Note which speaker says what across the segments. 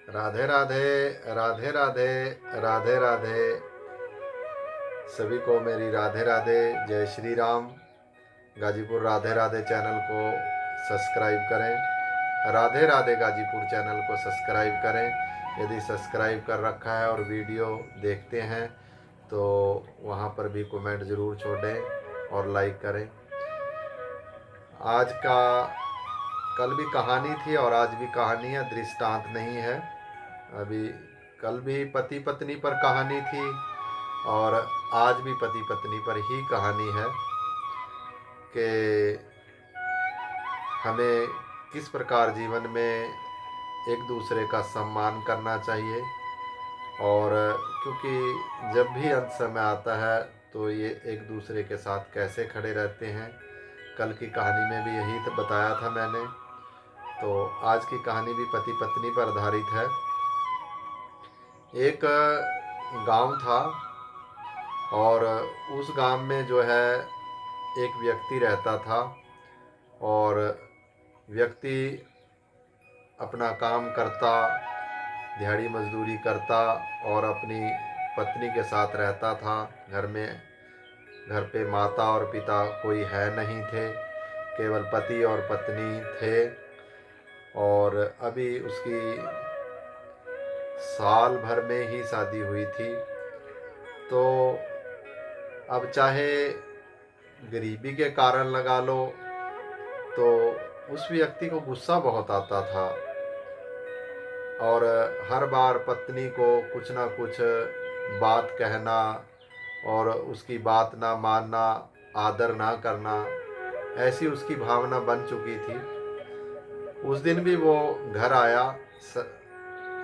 Speaker 1: राधे राधे राधे राधे राधे राधे। सभी को मेरी राधे राधे, जय श्री राम। गाजीपुर राधे राधे चैनल को सब्सक्राइब करें। राधे राधे गाजीपुर चैनल को सब्सक्राइब करें। यदि सब्सक्राइब कर रखा है और वीडियो देखते हैं तो वहाँ पर भी कमेंट ज़रूर छोड़ें और लाइक करें। आज का कल भी कहानी थी और आज भी कहानी है, दृष्टांत नहीं है। अभी कल भी पति पत्नी पर कहानी थी और आज भी पति पत्नी पर ही कहानी है कि हमें किस प्रकार जीवन में एक दूसरे का सम्मान करना चाहिए। और क्योंकि जब भी अंत समय आता है तो ये एक दूसरे के साथ कैसे खड़े रहते हैं, कल की कहानी में भी यही तो बताया था मैंने। तो आज की कहानी भी पति पत्नी पर आधारित है। एक गांव था और उस गांव में जो है एक व्यक्ति रहता था और व्यक्ति अपना काम करता, दिहाड़ी मजदूरी करता और अपनी पत्नी के साथ रहता था। घर में घर पे माता और पिता कोई है नहीं थे, केवल पति और पत्नी थे। और अभी उसकी साल भर में ही शादी हुई थी। तो अब चाहे गरीबी के कारण लगा लो तो उस व्यक्ति को गुस्सा बहुत आता था और हर बार पत्नी को कुछ ना कुछ बात कहना और उसकी बात ना मानना, आदर ना करना, ऐसी उसकी भावना बन चुकी थी। उस दिन भी वो घर आया।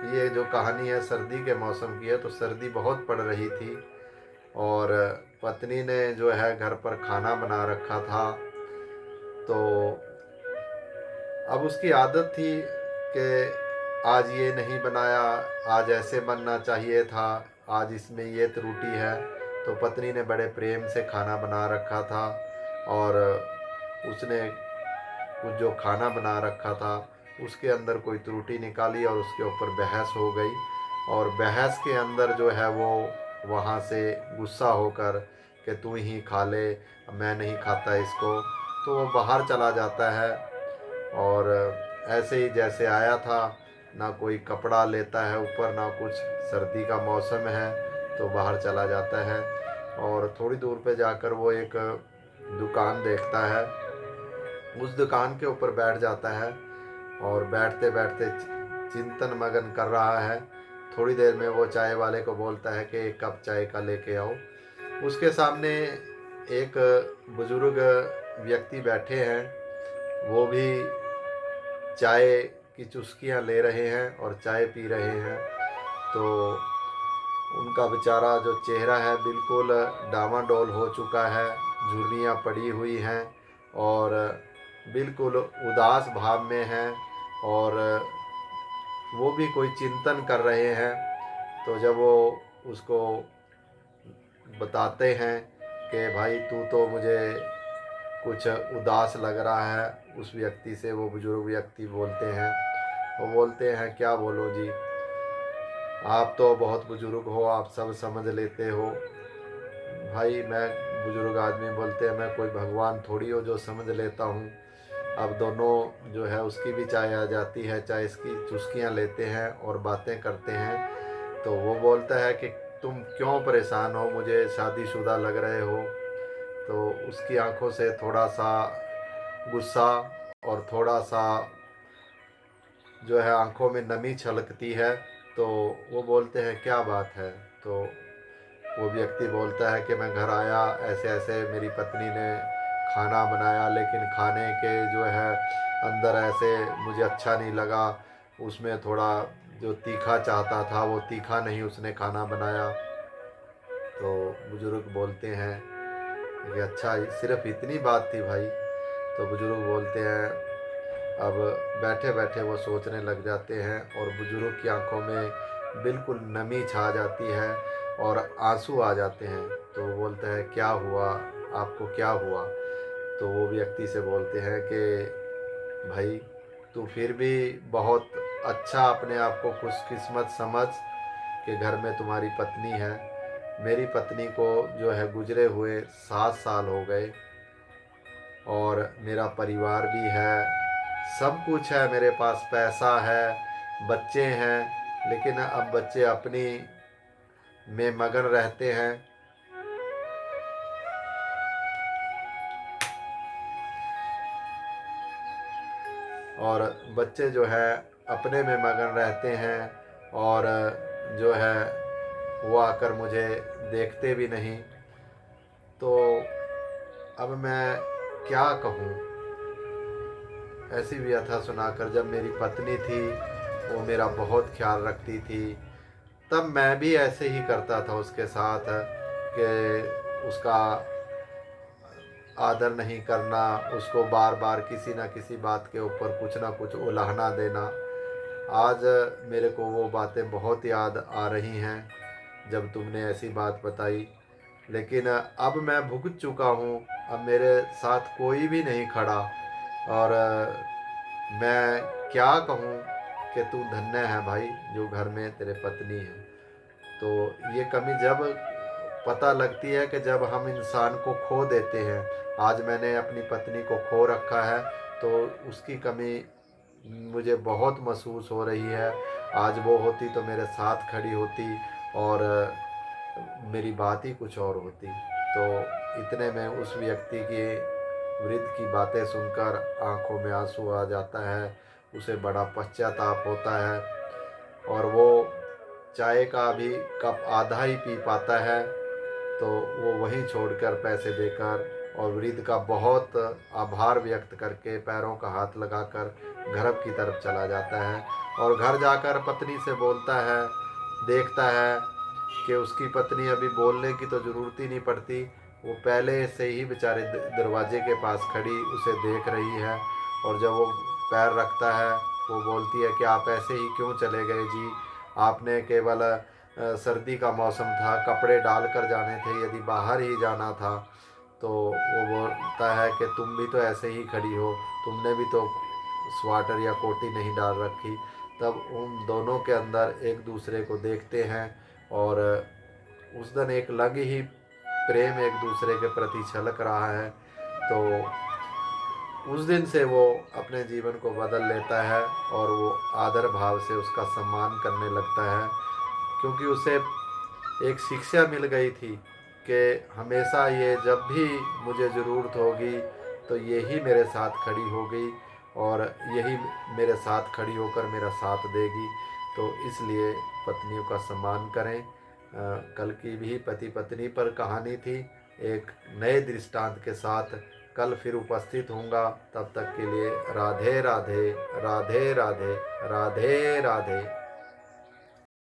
Speaker 1: ये जो कहानी है सर्दी के मौसम की है, तो सर्दी बहुत पड़ रही थी और पत्नी ने जो है घर पर खाना बना रखा था। तो अब उसकी आदत थी कि आज ये नहीं बनाया, आज ऐसे बनना चाहिए था, आज इसमें ये त्रुटि है। तो पत्नी ने बड़े प्रेम से खाना बना रखा था और उसने कुछ जो खाना बना रखा था उसके अंदर कोई त्रुटि निकाली और उसके ऊपर बहस हो गई। और बहस के अंदर जो है वो वहाँ से गुस्सा होकर कि तू ही खा ले, मैं नहीं खाता इसको, तो वो बाहर चला जाता है। और ऐसे ही जैसे आया था, ना कोई कपड़ा लेता है ऊपर, ना कुछ, सर्दी का मौसम है तो बाहर चला जाता है। और थोड़ी दूर पे जाकर वो एक दुकान देखता है, उस दुकान के ऊपर बैठ जाता है और बैठते बैठते चिंतन मगन कर रहा है। थोड़ी देर में वो चाय वाले को बोलता है कि एक कप चाय का लेके आओ। उसके सामने एक बुजुर्ग व्यक्ति बैठे हैं, वो भी चाय की चुस्कियां ले रहे हैं और चाय पी रहे हैं। तो उनका बेचारा जो चेहरा है बिल्कुल डामाडोल हो चुका है, झुर्रियाँ पड़ी हुई हैं और बिल्कुल उदास भाव में हैं और वो भी कोई चिंतन कर रहे हैं। तो जब वो उसको बताते हैं कि भाई तू तो मुझे कुछ उदास लग रहा है, उस व्यक्ति से वो बुजुर्ग व्यक्ति बोलते हैं, वो बोलते हैं क्या बोलो जी, आप तो बहुत बुजुर्ग हो, आप सब समझ लेते हो। भाई मैं, बुजुर्ग आदमी बोलते हैं, मैं कोई भगवान थोड़ी हो जो समझ लेता हूँ। अब दोनों जो है उसकी भी चाय आ जाती है, चाय इसकी चुस्कियाँ लेते हैं और बातें करते हैं। तो वो बोलता है कि तुम क्यों परेशान हो, मुझे शादीशुदा लग रहे हो। तो उसकी आंखों से थोड़ा सा गुस्सा और थोड़ा सा जो है आंखों में नमी छलकती है। तो वो बोलते हैं क्या बात है। तो वो व्यक्ति बोलता है कि मैं घर आया, ऐसे ऐसे मेरी पत्नी ने खाना बनाया, लेकिन खाने के जो है अंदर ऐसे मुझे अच्छा नहीं लगा, उसमें थोड़ा जो तीखा चाहता था वो तीखा नहीं उसने खाना बनाया। तो बुजुर्ग बोलते हैं कि अच्छा सिर्फ इतनी बात थी भाई। तो बुजुर्ग बोलते हैं, अब बैठे बैठे वो सोचने लग जाते हैं और बुजुर्ग की आंखों में बिल्कुल नमी छा जाती है और आंसू आ जाते हैं। तो वो बोलता है क्या हुआ, आपको क्या हुआ। तो वो व्यक्ति से बोलते हैं कि भाई तू फिर भी बहुत अच्छा अपने आप को खुशकिस्मत समझ के घर में तुम्हारी पत्नी है। मेरी पत्नी को जो है गुजरे हुए 7 साल हो गए, और मेरा परिवार भी है, सब कुछ है मेरे पास, पैसा है, बच्चे हैं, लेकिन अब बच्चे अपनी में मगन रहते हैं। और बच्चे जो है अपने में मगन रहते हैं, और जो है वो आकर मुझे देखते भी नहीं। तो अब मैं क्या कहूँ, ऐसी व्यथा सुनाकर। जब मेरी पत्नी थी वो मेरा बहुत ख्याल रखती थी, तब मैं भी ऐसे ही करता था उसके साथ, कि उसका आदर नहीं करना, उसको बार बार किसी ना किसी बात के ऊपर कुछ ना कुछ उलाहना देना। आज मेरे को वो बातें बहुत याद आ रही हैं जब तुमने ऐसी बात बताई। लेकिन अब मैं भुगत चुका हूँ, अब मेरे साथ कोई भी नहीं खड़ा। और मैं क्या कहूँ कि तू धन्य है भाई जो घर में तेरे पत्नी है। तो ये कमी जब पता लगती है कि जब हम इंसान को खो देते हैं। आज मैंने अपनी पत्नी को खो रखा है, तो उसकी कमी मुझे बहुत महसूस हो रही है। आज वो होती तो मेरे साथ खड़ी होती, और मेरी बात ही कुछ और होती। तो इतने में उस व्यक्ति की, वृद्ध की बातें सुनकर आंखों में आंसू आ जाता है। उसे बड़ा पश्चाताप होता है, और वो चाय का भी कप आधा ही पी पाता है। तो वो वहीं छोड़कर पैसे देकर और वृद्ध का बहुत आभार व्यक्त करके पैरों का हाथ लगाकर घर की तरफ चला जाता है। और घर जाकर पत्नी से बोलता है, देखता है कि उसकी पत्नी अभी बोलने की तो ज़रूरत ही नहीं पड़ती, वो पहले से ही बेचारे दरवाजे के पास खड़ी उसे देख रही है। और जब वो पैर रखता है, वो बोलती है कि आप ऐसे ही क्यों चले गए जी, आपने केवल सर्दी का मौसम था, कपड़े डाल कर जाने थे, यदि बाहर ही जाना था। तो वो बोलता है कि तुम भी तो ऐसे ही खड़ी हो, तुमने भी तो स्वेटर या कोटी नहीं डाल रखी। तब उन दोनों के अंदर एक दूसरे को देखते हैं, और उस दिन एक अलग ही प्रेम एक दूसरे के प्रति छलक रहा है। तो उस दिन से वो अपने जीवन को बदल लेता है, और वो आदर भाव से उसका सम्मान करने लगता है। क्योंकि उसे एक शिक्षा मिल गई थी कि हमेशा ये जब भी मुझे ज़रूरत होगी तो यही मेरे साथ खड़ी होगी, और यही मेरे साथ खड़ी होकर मेरा साथ देगी। तो इसलिए पत्नियों का सम्मान करें। कल की भी पति पत्नी पर कहानी थी, एक नए दृष्टांत के साथ कल फिर उपस्थित होऊंगा। तब तक के लिए राधे राधे, राधे राधे, राधे राधे।